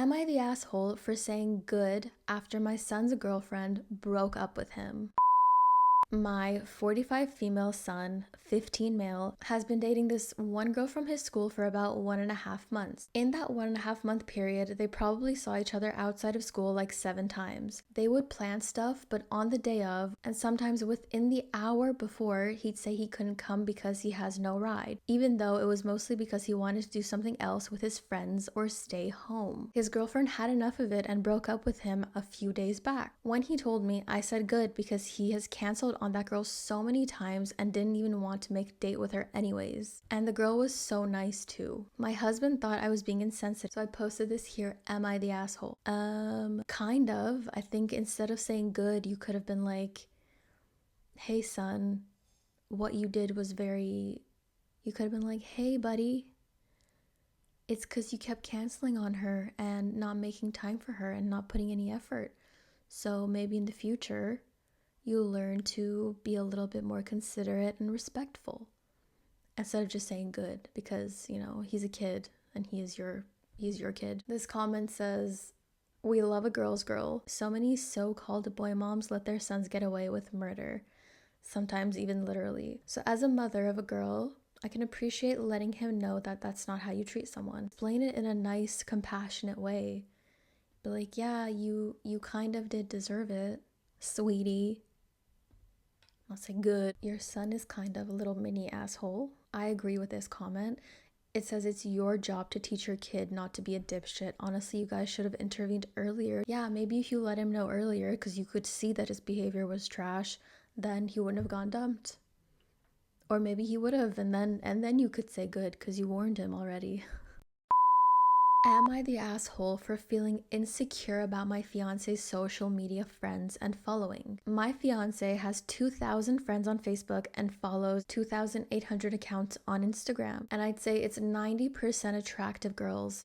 Am I the asshole for saying good after my son's girlfriend broke up with him? My 45 female son, 15 male, has been dating this one girl from his school for about 1.5 months. In that 1.5 month period, they probably saw each other outside of school like 7 times. They would plan stuff, but on the day of, and sometimes within the hour before, he'd say he couldn't come because he has no ride, even though it was mostly because he wanted to do something else with his friends or stay home. His girlfriend had enough of it and broke up with him a few days back. When he told me, I said good because he has canceled on that girl so many times and didn't even want to make a date with her anyways. And the girl was so nice too. My husband thought I was being insensitive, so I posted this here. Am I the asshole? Kind of. I think instead of saying good, you could have been like, hey son, what you did was very... You could have been like, hey buddy, it's because you kept canceling on her and not making time for her and not putting any effort. So maybe in the future, you'll learn to be a little bit more considerate and respectful instead of just saying good because, you know, he's a kid and he's your kid. This comment says, we love a girl's girl. So many so-called boy moms let their sons get away with murder, sometimes even literally. So as a mother of a girl, I can appreciate letting him know that that's not how you treat someone. Explain it in a nice, compassionate way. Be like, yeah, you kind of did deserve it, sweetie. I'll say good. Your son is kind of a little mini asshole. I agree with this comment. It says it's your job to teach your kid not to be a dipshit. Honestly, you guys should have intervened earlier. Yeah, maybe if you let him know earlier because you could see that his behavior was trash, then he wouldn't have gone dumped. Or maybe he would have, and then you could say good because you warned him already. Am I the asshole for feeling insecure about my fiance's social media friends and following? My fiance has 2,000 friends on Facebook and follows 2,800 accounts on Instagram. And I'd say it's 90% attractive girls.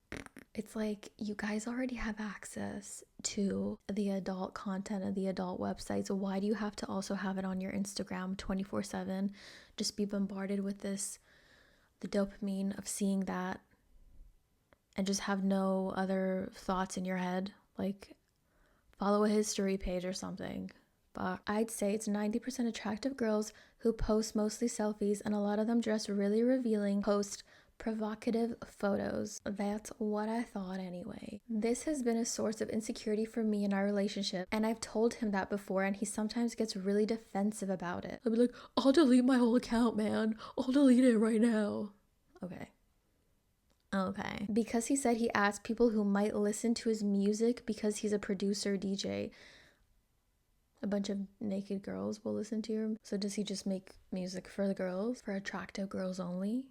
It's like, you guys already have access to the adult content and the adult websites. Why do you have to also have it on your Instagram 24/7? Just be bombarded with this, the dopamine of seeing that, and just have no other thoughts in your head, like follow a history page or something. But I'd say it's 90% attractive girls who post mostly selfies, and a lot of them dress really revealing, post provocative photos. That's what I thought anyway. This has been a source of insecurity for me in our relationship, and I've told him that before, and he sometimes gets really defensive about it. I'll be like, I'll delete my whole account, man. I'll delete it right now. Okay. Because he said he asked people who might listen to his music because he's a producer DJ. A bunch of naked girls will listen to him. So does he just make music for the girls? For attractive girls only?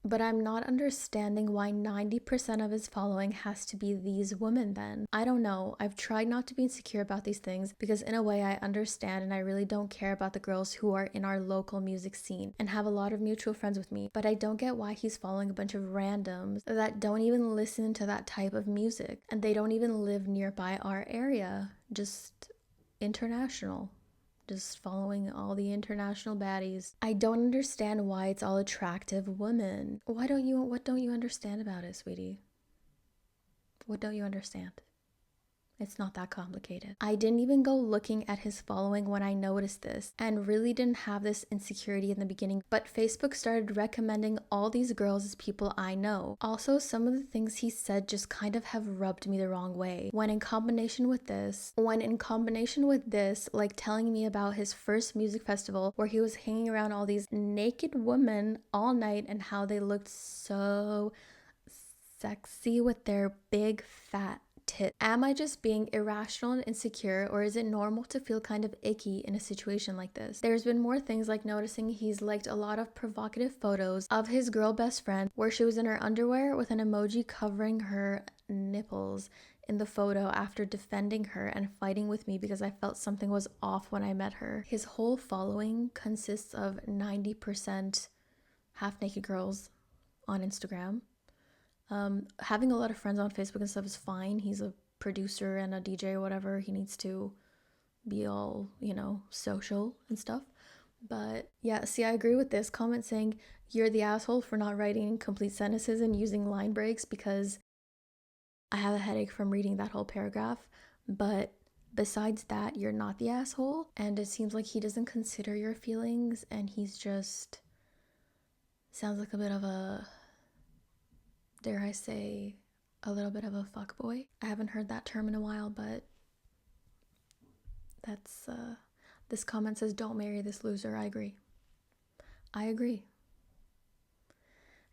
But I'm not understanding why 90% of his following has to be these women then. I don't know. I've tried not to be insecure about these things because in a way I understand and I really don't care about the girls who are in our local music scene and have a lot of mutual friends with me. But I don't get why he's following a bunch of randoms that don't even listen to that type of music and they don't even live nearby our area. Just international. Just following all the international baddies. I don't understand why it's all attractive women. What don't you understand about it, sweetie? What don't you understand? It's not that complicated. I didn't even go looking at his following when I noticed this and really didn't have this insecurity in the beginning, but Facebook started recommending all these girls as people I know. Also, some of the things he said just kind of have rubbed me the wrong way. When in combination with this, like telling me about his first music festival where he was hanging around all these naked women all night and how they looked so sexy with their big fat tits. Am I just being irrational and insecure, or is it normal to feel kind of icky in a situation like this? There's been more things, like noticing he's liked a lot of provocative photos of his girl best friend where she was in her underwear with an emoji covering her nipples in the photo after defending her and fighting with me because I felt something was off when I met her. His whole following consists of 90% half-naked girls on Instagram. Having a lot of friends on Facebook and stuff is fine. He's a producer and a DJ or whatever. He needs to be all, you know, social and stuff. But yeah, see, I agree with this comment saying you're the asshole for not writing complete sentences and using line breaks, because I have a headache from reading that whole paragraph, but besides that, you're not the asshole, and it seems like he doesn't consider your feelings, and he's just sounds like a bit of a, dare I say, a little bit of a fuckboy. I haven't heard that term in a while, but that's this comment says don't marry this loser. I agree. I agree.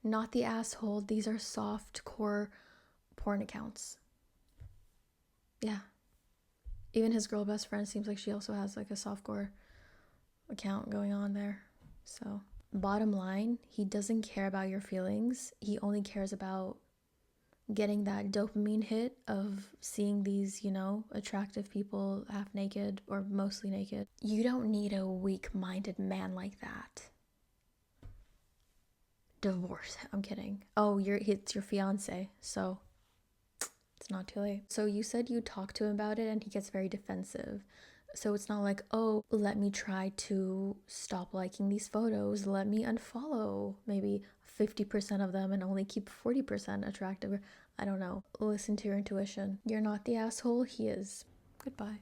Not the asshole. These are soft core porn accounts. Yeah. Even his girl best friend seems like she also has like a softcore account going on there. So, bottom line, he doesn't care about your feelings. He only cares about getting that dopamine hit of seeing these, you know, attractive people half naked or mostly naked. You don't need a weak-minded man like that. Divorce. I'm kidding. Oh, it's your fiance, so it's not too late. So you said you talked to him about it and he gets very defensive. So it's not like, oh, let me try to stop liking these photos. Let me unfollow maybe 50% of them and only keep 40% attractive. I don't know. Listen to your intuition. You're not the asshole, he is. Goodbye.